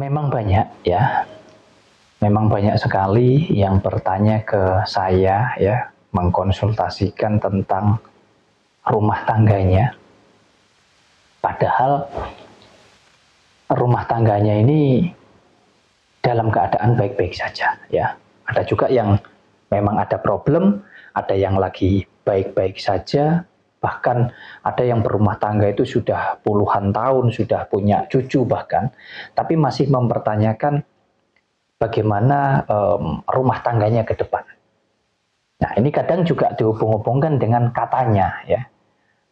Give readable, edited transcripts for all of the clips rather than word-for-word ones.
Memang banyak ya, memang banyak sekali yang bertanya ke saya ya, mengkonsultasikan tentang rumah tangganya. Padahal rumah tangganya ini dalam keadaan baik-baik saja ya. Ada juga yang memang ada problem, ada yang lagi baik-baik saja, bahkan ada yang berumah tangga itu sudah puluhan tahun, sudah punya cucu bahkan, tapi masih mempertanyakan bagaimana rumah tangganya ke depan. Nah, ini kadang juga dihubung-hubungkan dengan katanya ya.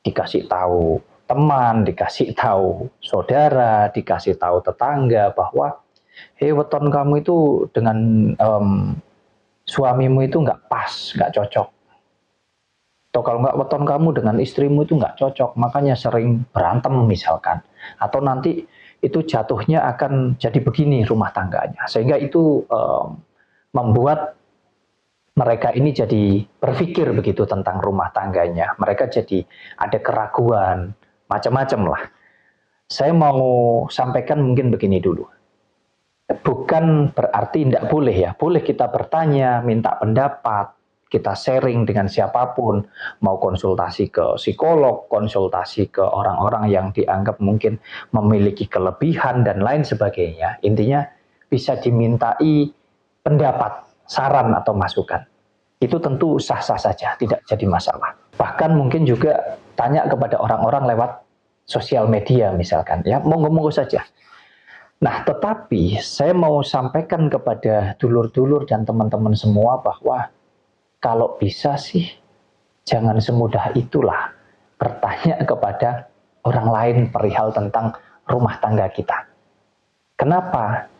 Dikasih tahu teman, dikasih tahu saudara, dikasih tahu tetangga bahwa weton kamu itu dengan suamimu itu nggak pas, nggak cocok. Atau kalau nggak, weton kamu dengan istrimu itu nggak cocok, makanya sering berantem misalkan. Atau nanti itu jatuhnya akan jadi begini rumah tangganya. Sehingga itu membuat mereka ini jadi berpikir begitu tentang rumah tangganya. Mereka jadi ada keraguan, macam-macam lah. Saya mau sampaikan mungkin begini dulu. Bukan berarti tidak boleh ya. Boleh kita bertanya, minta pendapat, kita sharing dengan siapapun. Mau konsultasi ke psikolog, konsultasi ke orang-orang yang dianggap mungkin memiliki kelebihan dan lain sebagainya. Intinya bisa dimintai pendapat, saran atau masukan. Itu tentu sah-sah saja, tidak jadi masalah. Bahkan mungkin juga tanya kepada orang-orang lewat sosial media misalkan, ya monggo-monggo saja. Nah, tetapi saya mau sampaikan kepada dulur-dulur dan teman-teman semua bahwa kalau bisa sih jangan semudah itulah bertanya kepada orang lain perihal tentang rumah tangga kita. Kenapa?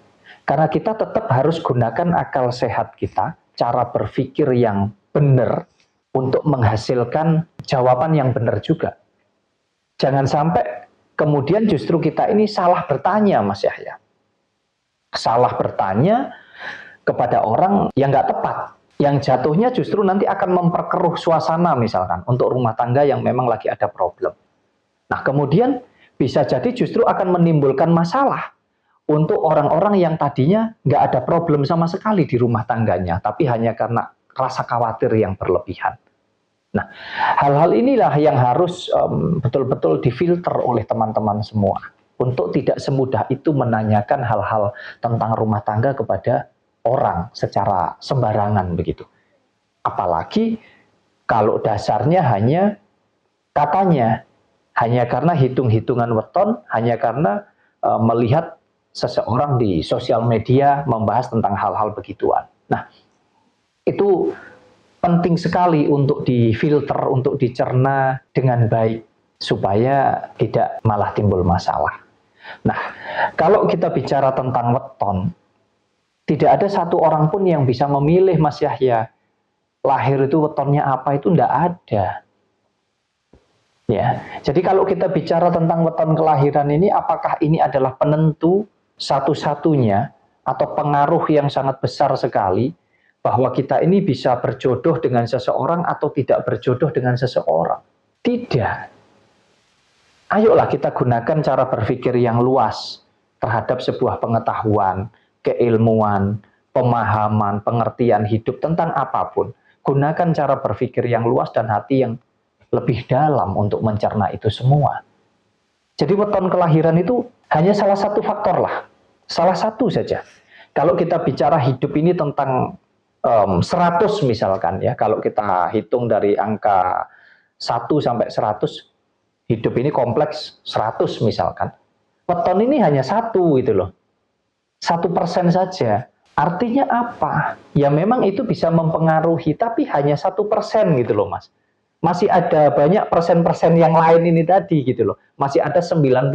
Karena kita tetap harus gunakan akal sehat kita, cara berpikir yang benar untuk menghasilkan jawaban yang benar juga. Jangan sampai kemudian justru kita ini salah bertanya, Mas Yahya. Salah bertanya kepada orang yang nggak tepat. Yang jatuhnya justru nanti akan memperkeruh suasana misalkan untuk rumah tangga yang memang lagi ada problem. Nah, kemudian bisa jadi justru akan menimbulkan masalah untuk orang-orang yang tadinya nggak ada problem sama sekali di rumah tangganya, tapi hanya karena rasa khawatir yang berlebihan. Nah, hal-hal inilah yang harus betul-betul difilter oleh teman-teman semua untuk tidak semudah itu menanyakan hal-hal tentang rumah tangga kepada orang secara sembarangan begitu. Apalagi kalau dasarnya hanya katanya, hanya karena hitung-hitungan weton, hanya karena melihat seseorang di sosial media membahas tentang hal-hal begituan. Nah, itu penting sekali untuk difilter, untuk dicerna dengan baik supaya tidak malah timbul masalah. Nah, kalau kita bicara tentang weton, tidak ada satu orang pun yang bisa memilih, Mas Yahya, lahir itu wetonnya apa, itu tidak ada. Ya, jadi kalau kita bicara tentang weton kelahiran ini, apakah ini adalah penentu satu-satunya atau pengaruh yang sangat besar sekali bahwa kita ini bisa berjodoh dengan seseorang atau tidak berjodoh dengan seseorang? Tidak. Ayolah kita gunakan cara berpikir yang luas terhadap sebuah pengetahuan, keilmuan, pemahaman, pengertian hidup tentang apapun. Gunakan cara berpikir yang luas dan hati yang lebih dalam untuk mencerna itu semua. Jadi weton kelahiran itu hanya salah satu faktor lah. Salah satu saja. Kalau kita bicara hidup ini tentang 100 misalkan ya, kalau kita hitung dari angka 1 sampai 100, hidup ini kompleks 100 misalkan. Weton ini hanya satu gitu loh. 1% saja. Artinya apa? Ya memang itu bisa mempengaruhi, tapi hanya 1% gitu loh Mas. Masih ada banyak persen-persen yang lain ini tadi gitu loh. Masih ada 99%.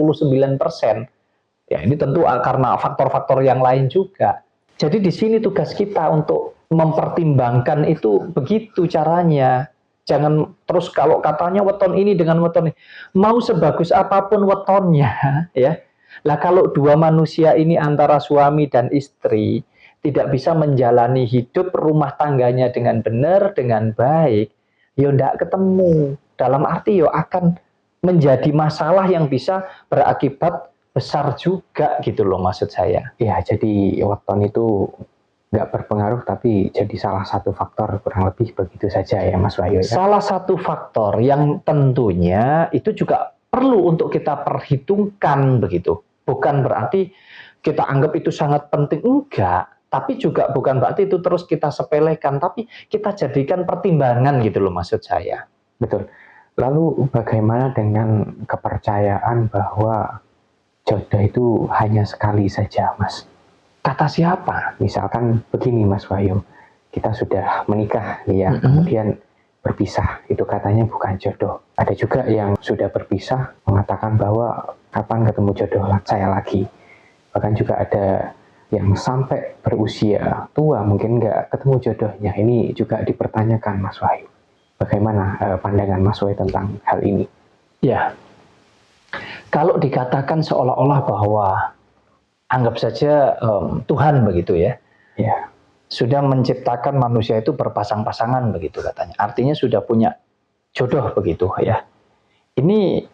Ya ini tentu karena faktor-faktor yang lain juga. Jadi di sini tugas kita untuk mempertimbangkan itu begitu caranya. Jangan terus kalau katanya weton ini dengan weton ini. Mau sebagus apapun wetonnya ya. Lah kalau dua manusia ini antara suami dan istri tidak bisa menjalani hidup rumah tangganya dengan benar, dengan baik, ya ndak ketemu. Dalam arti ya akan menjadi masalah yang bisa berakibat besar juga gitu loh maksud saya. Ya, jadi weton itu nggak berpengaruh tapi jadi salah satu faktor kurang lebih begitu saja ya Mas Wahyu ya. Salah satu faktor yang tentunya itu juga perlu untuk kita perhitungkan begitu. Bukan berarti kita anggap itu sangat penting, enggak. Tapi juga bukan berarti itu terus kita sepelekan, tapi kita jadikan pertimbangan gitu loh maksud saya. Betul. Lalu bagaimana dengan kepercayaan bahwa jodoh itu hanya sekali saja, Mas? Kata siapa? Misalkan begini Mas Wahyu, kita sudah menikah ya, kemudian berpisah, itu katanya bukan jodoh. Ada juga yang sudah berpisah mengatakan bahwa kapan ketemu jodoh saya lagi. Bahkan juga ada yang sampai berusia tua mungkin nggak ketemu jodohnya. Ini juga dipertanyakan Mas Wahyu. Bagaimana pandangan Mas Wahyu tentang hal ini? Ya, kalau dikatakan seolah-olah bahwa anggap saja Tuhan begitu ya, sudah menciptakan manusia itu berpasang-pasangan begitu katanya. Artinya sudah punya jodoh begitu ya. Ini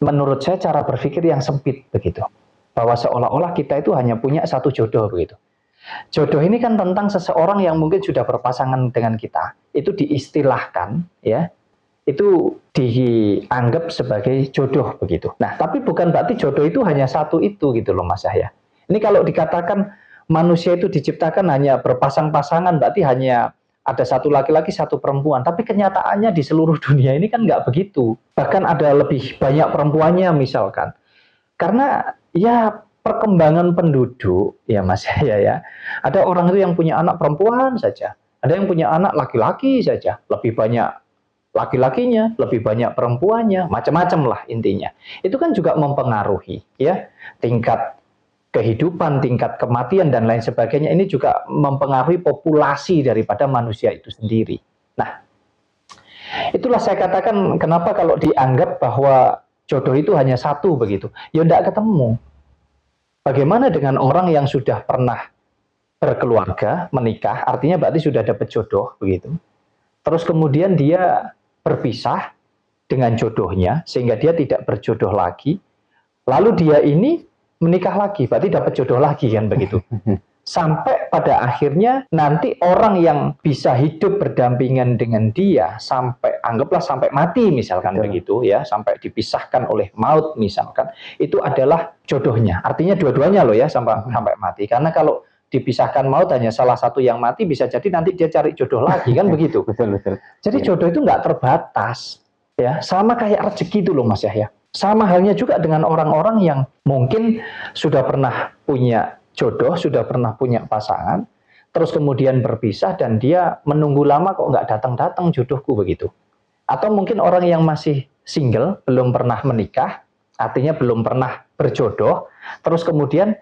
menurut saya cara berpikir yang sempit begitu. Bahwa seolah-olah kita itu hanya punya satu jodoh begitu. Jodoh ini kan tentang seseorang yang mungkin sudah berpasangan dengan kita. Itu diistilahkan ya. Itu dianggap sebagai jodoh begitu. Nah, tapi bukan berarti jodoh itu hanya satu itu gitu loh Mas Yahya. Ini kalau dikatakan manusia itu diciptakan hanya berpasang-pasangan, berarti hanya ada satu laki-laki, satu perempuan. Tapi kenyataannya di seluruh dunia ini kan nggak begitu. Bahkan ada lebih banyak perempuannya misalkan. Karena ya perkembangan penduduk ya Mas ya. Ada orang itu yang punya anak perempuan saja, ada yang punya anak laki-laki saja, lebih banyak laki-lakinya, lebih banyak perempuannya, macam-macam lah intinya. Itu kan juga mempengaruhi ya tingkat kehidupan, tingkat kematian dan lain sebagainya. Ini juga mempengaruhi populasi daripada manusia itu sendiri. Nah, itulah saya katakan kenapa kalau dianggap bahwa jodoh itu hanya satu begitu, ya tidak ketemu. Bagaimana dengan orang yang sudah pernah berkeluarga, menikah, artinya berarti sudah dapat jodoh begitu. Terus kemudian dia berpisah dengan jodohnya sehingga dia tidak berjodoh lagi. Lalu dia ini menikah lagi, berarti dapat jodoh lagi kan begitu. Sampai pada akhirnya nanti orang yang bisa hidup berdampingan dengan dia sampai anggaplah sampai mati misalkan begitu ya, sampai dipisahkan oleh maut misalkan, itu adalah jodohnya. Artinya dua-duanya loh ya sampai mati. Karena kalau dipisahkan maut hanya salah satu yang mati, bisa jadi nanti dia cari jodoh lagi kan begitu. Betul. Jadi jodoh itu nggak terbatas ya, sama kayak rezeki itu loh Mas Yahya. Sama halnya juga dengan orang-orang yang mungkin sudah pernah punya jodoh, sudah pernah punya pasangan, terus kemudian berpisah dan dia menunggu lama kok nggak datang-datang jodohku begitu. Atau mungkin orang yang masih single, belum pernah menikah, artinya belum pernah berjodoh, terus kemudian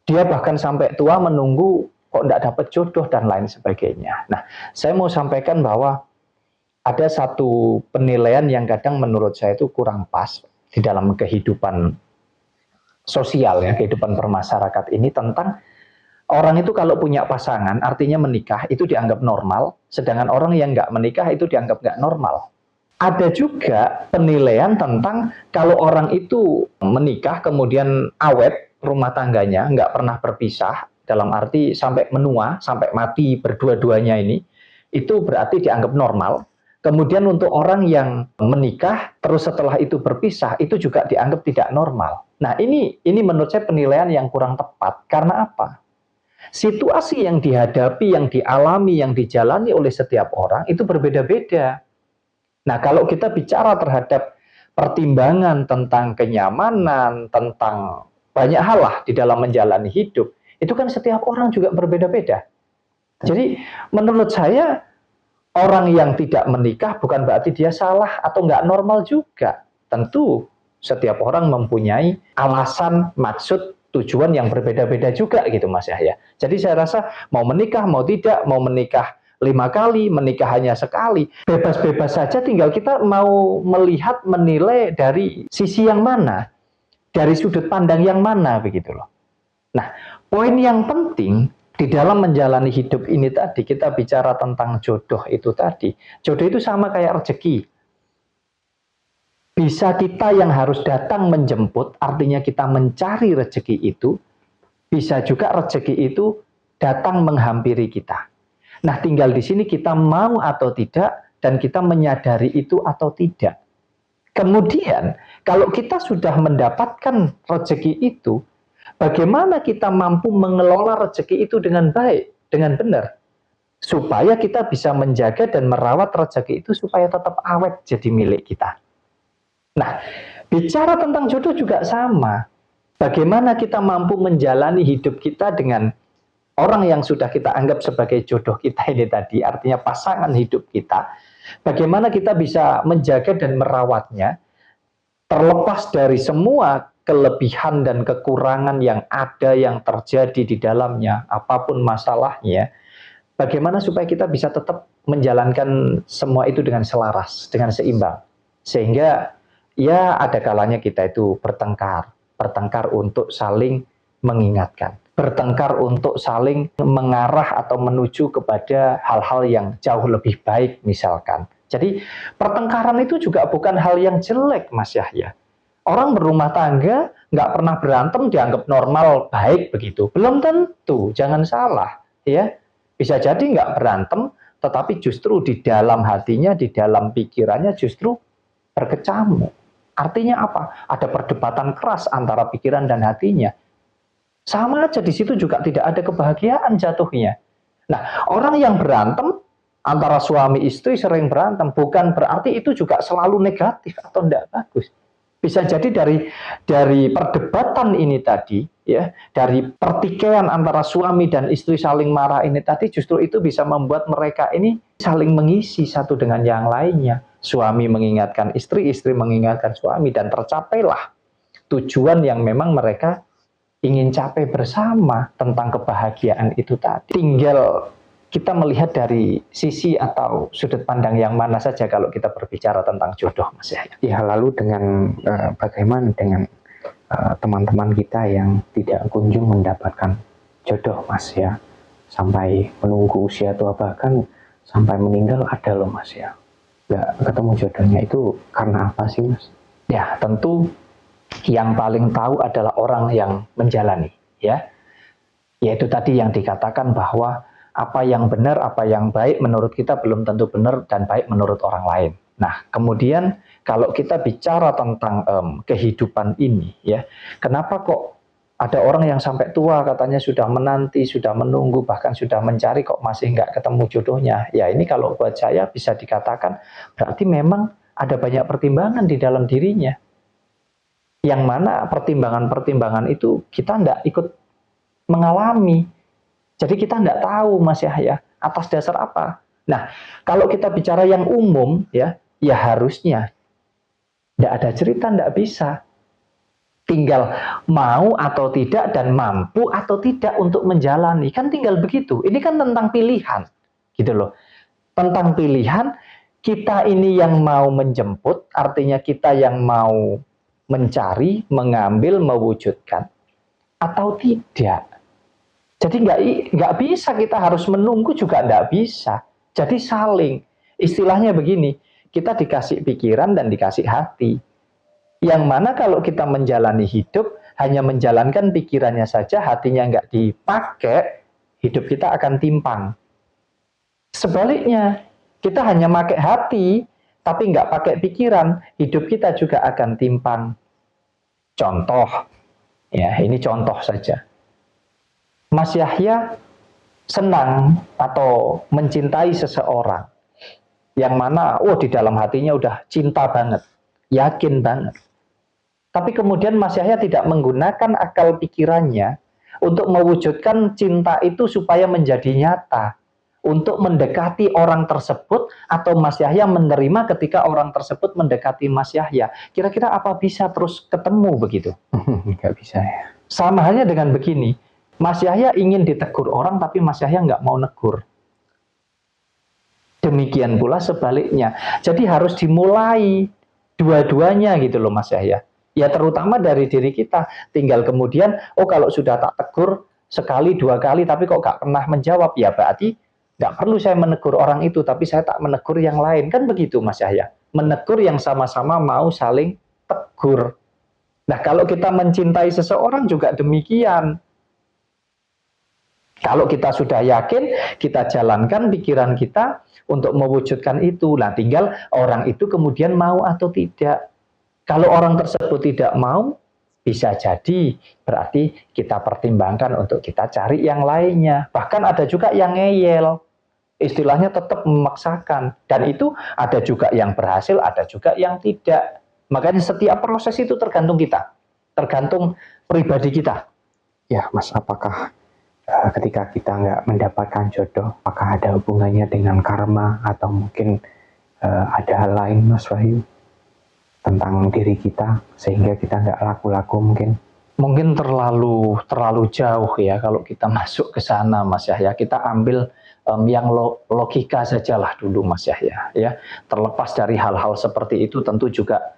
dia bahkan sampai tua menunggu kok nggak dapat jodoh dan lain sebagainya. Nah, saya mau sampaikan bahwa ada satu penilaian yang kadang menurut saya itu kurang pas di dalam kehidupan sosial ya, kehidupan bermasyarakat ini tentang orang itu kalau punya pasangan artinya menikah itu dianggap normal, sedangkan orang yang nggak menikah itu dianggap nggak normal. Ada juga penilaian tentang kalau orang itu menikah kemudian awet rumah tangganya, nggak pernah berpisah, dalam arti sampai menua, sampai mati berdua-duanya ini, itu berarti dianggap normal. Kemudian untuk orang yang menikah, terus setelah itu berpisah, itu juga dianggap tidak normal. Nah ini menurut saya penilaian yang kurang tepat. Karena apa? Situasi yang dihadapi, yang dialami, yang dijalani oleh setiap orang itu berbeda-beda. Nah kalau kita bicara terhadap pertimbangan tentang kenyamanan, tentang banyak hal lah di dalam menjalani hidup, itu kan setiap orang juga berbeda-beda. Jadi menurut saya, orang yang tidak menikah bukan berarti dia salah atau nggak normal juga. Tentu setiap orang mempunyai alasan, maksud, tujuan yang berbeda-beda juga gitu Mas Yahya. Jadi saya rasa mau menikah, mau tidak, mau menikah 5 kali, menikah hanya sekali, bebas-bebas saja, tinggal kita mau melihat, menilai dari sisi yang mana, dari sudut pandang yang mana begitu loh. Nah, poin yang penting di dalam menjalani hidup ini tadi, kita bicara tentang jodoh itu tadi. Jodoh itu sama kayak rezeki. Bisa kita yang harus datang menjemput, artinya kita mencari rezeki itu. Bisa juga rezeki itu datang menghampiri kita. Nah, tinggal di sini kita mau atau tidak, dan kita menyadari itu atau tidak. Kemudian, kalau kita sudah mendapatkan rezeki itu, bagaimana kita mampu mengelola rezeki itu dengan baik, dengan benar, supaya kita bisa menjaga dan merawat rezeki itu supaya tetap awet jadi milik kita. Nah, bicara tentang jodoh juga sama. Bagaimana kita mampu menjalani hidup kita dengan orang yang sudah kita anggap sebagai jodoh kita ini tadi, artinya pasangan hidup kita. Bagaimana kita bisa menjaga dan merawatnya, terlepas dari semua kelebihan dan kekurangan yang ada, yang terjadi di dalamnya, apapun masalahnya, bagaimana supaya kita bisa tetap menjalankan semua itu dengan selaras, dengan seimbang. Sehingga ya ada kalanya kita itu bertengkar untuk saling mengingatkan, bertengkar untuk saling mengarah atau menuju kepada hal-hal yang jauh lebih baik misalkan. Jadi pertengkaran itu juga bukan hal yang jelek, Mas Yahya. Orang berumah tangga nggak pernah berantem dianggap normal, baik begitu. Belum tentu, jangan salah. Ya, bisa jadi nggak berantem, tetapi justru di dalam hatinya, di dalam pikirannya justru berkecamuk. Artinya apa? Ada perdebatan keras antara pikiran dan hatinya. Sama aja di situ juga tidak ada kebahagiaan jatuhnya. Nah, orang yang berantem antara suami istri sering berantem bukan berarti itu juga selalu negatif atau tidak bagus. Bisa jadi dari perdebatan ini tadi, ya, dari pertikaian antara suami dan istri saling marah ini tadi, justru itu bisa membuat mereka ini saling mengisi satu dengan yang lainnya. Suami mengingatkan istri, istri mengingatkan suami, dan tercapailah tujuan yang memang mereka ingin capai bersama tentang kebahagiaan itu tadi. Tinggal kita melihat dari sisi atau sudut pandang yang mana saja kalau kita berbicara tentang jodoh, Mas Yahya. Ya, lalu dengan bagaimana dengan teman-teman kita yang tidak kunjung mendapatkan jodoh, Mas ya, sampai menunggu usia tua bahkan sampai meninggal ada loh, Mas ya, nggak ketemu jodohnya. Itu karena apa sih, Mas? Ya, tentu yang paling tahu adalah orang yang menjalani, ya. Yaitu tadi yang dikatakan bahwa apa yang benar, apa yang baik menurut kita belum tentu benar dan baik menurut orang lain. Nah, kemudian kalau kita bicara tentang kehidupan ini, ya, kenapa kok ada orang yang sampai tua katanya sudah menanti, sudah menunggu, bahkan sudah mencari kok masih nggak ketemu jodohnya? Ya, ini kalau buat saya bisa dikatakan berarti memang ada banyak pertimbangan di dalam dirinya. Yang mana pertimbangan-pertimbangan itu kita nggak ikut mengalami. Jadi kita nggak tahu, Mas Yahya, atas dasar apa. Nah, kalau kita bicara yang umum, ya harusnya nggak ada cerita, nggak bisa. Tinggal mau atau tidak dan mampu atau tidak untuk menjalani. Kan tinggal begitu. Ini kan tentang pilihan, gitu loh. Tentang pilihan, kita ini yang mau menjemput, artinya kita yang mau mencari, mengambil, mewujudkan, atau tidak. Jadi nggak bisa kita harus menunggu juga nggak bisa. Jadi saling. Istilahnya begini, kita dikasih pikiran dan dikasih hati. Yang mana kalau kita menjalani hidup, hanya menjalankan pikirannya saja, hatinya nggak dipakai, hidup kita akan timpang. Sebaliknya, kita hanya pakai hati, tapi nggak pakai pikiran, hidup kita juga akan timpang. Contoh, ya ini contoh saja. Mas Yahya senang atau mencintai seseorang, yang mana, di dalam hatinya udah cinta banget, yakin banget. Tapi kemudian Mas Yahya tidak menggunakan akal pikirannya untuk mewujudkan cinta itu supaya menjadi nyata. Untuk mendekati orang tersebut, atau Mas Yahya menerima ketika orang tersebut mendekati Mas Yahya. Kira-kira apa bisa terus ketemu begitu? Nggak bisa ya. Sama halnya dengan begini, Mas Yahya ingin ditegur orang, tapi Mas Yahya nggak mau negur. Demikian pula sebaliknya. Jadi harus dimulai dua-duanya gitu loh, Mas Yahya. Ya terutama dari diri kita. Tinggal kemudian, kalau sudah tak tegur sekali, dua kali, tapi kok gak pernah menjawab, ya berarti gak perlu saya menegur orang itu, tapi saya tak menegur yang lain. Kan begitu, Mas Yahya. menegur yang sama-sama mau saling tegur. Nah, kalau kita mencintai seseorang juga demikian. Kalau kita sudah yakin, kita jalankan pikiran kita untuk mewujudkan itu. Nah, tinggal orang itu kemudian mau atau tidak. Kalau orang tersebut tidak mau, bisa jadi berarti kita pertimbangkan untuk kita cari yang lainnya. Bahkan ada juga yang ngeyel, istilahnya tetap memaksakan. Dan itu ada juga yang berhasil, ada juga yang tidak. Makanya setiap proses itu tergantung kita, tergantung pribadi kita. Ya Mas, apakah ketika kita nggak mendapatkan jodoh, apakah ada hubungannya dengan karma atau mungkin ada hal lain Mas Wahyu tentang diri kita sehingga kita nggak laku-laku mungkin? Mungkin terlalu jauh ya kalau kita masuk ke sana Mas Yahya. Kita ambil yang logika sajalah dulu Mas Yahya ya. Terlepas dari hal-hal seperti itu tentu juga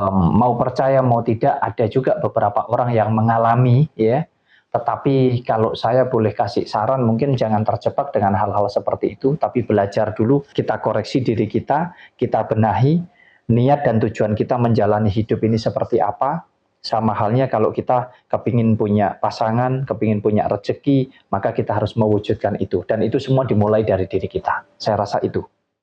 mau percaya mau tidak ada juga beberapa orang yang mengalami ya. Tetapi kalau saya boleh kasih saran, mungkin jangan terjebak dengan hal-hal seperti itu, tapi belajar dulu, kita koreksi diri kita benahi, niat dan tujuan kita menjalani hidup ini seperti apa. Sama halnya kalau kita kepingin punya pasangan, kepingin punya rezeki, maka kita harus mewujudkan itu. Dan itu semua dimulai dari diri kita. Saya rasa itu.